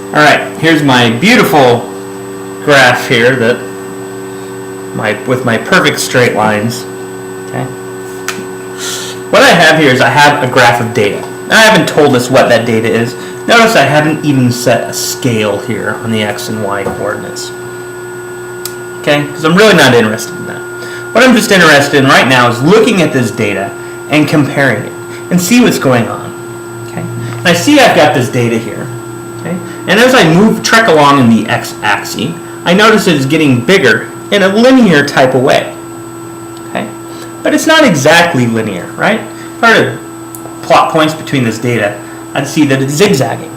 Alright, here's my beautiful graph here with my perfect straight lines. Okay. What I have here is I have a graph of data. Now, I haven't told us what that data is. Notice I haven't even set a scale here on the x and y coordinates. Okay, because I'm really not interested in that. What I'm just interested in right now is looking at this data and comparing it and see what's going on. Okay, and I see I've got this data here. Okay, and as I trek along in the x-axis, I notice it is getting bigger in a linear type of way. Okay, but it's not exactly linear, right? If I were to plot points between this data, I'd see that it's zigzagging.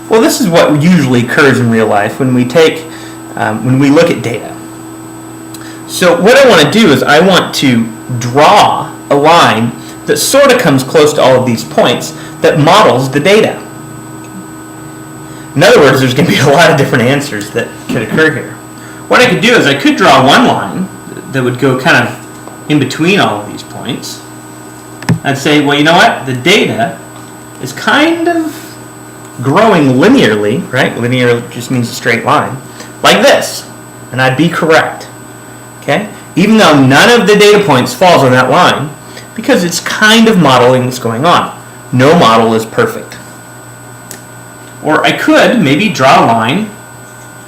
Well, this is what usually occurs in real life when we look at data. So what I want to do is I want to draw a line that sort of comes close to all of these points that models the data. In other words, there's going to be a lot of different answers that could occur here. What I could do is I could draw one line that would go kind of in between all of these points. I'd say, well, you know what? The data is kind of growing linearly, right? Linear just means a straight line, like this. And I'd be correct. Okay? Even though none of the data points falls on that line, because it's kind of modeling what's going on. No model is perfect. Or I could maybe draw a line,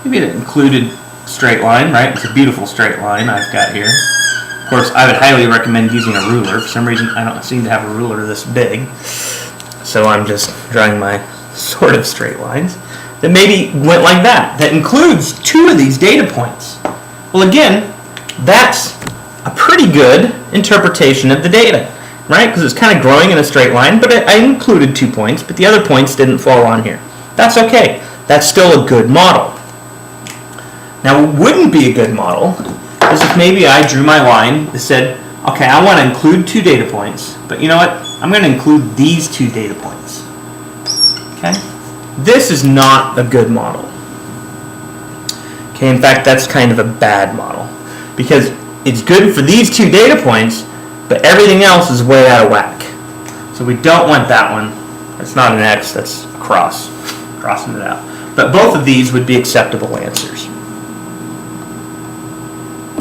maybe it included straight line, right? It's a beautiful straight line I've got here. Of course, I would highly recommend using a ruler. For some reason, I don't seem to have a ruler this big, so I'm just drawing my sort of straight lines that maybe went like that. That includes two of these data points. Well, again, that's a pretty good interpretation of the data, right? Because it's kind of growing in a straight line, but I included 2 points, but the other points didn't fall on here. That's okay. That's still a good model. Now, what wouldn't be a good model is if maybe I drew my line that said, okay, I want to include 2 data points, but you know what? I'm going to include these 2 data points. Okay? This is not a good model. Okay, in fact, that's kind of a bad model because it's good for these 2 data points, but everything else is way out of whack. So we don't want that one. That's not an X, that's a cross. Crossing it out. But both of these would be acceptable answers.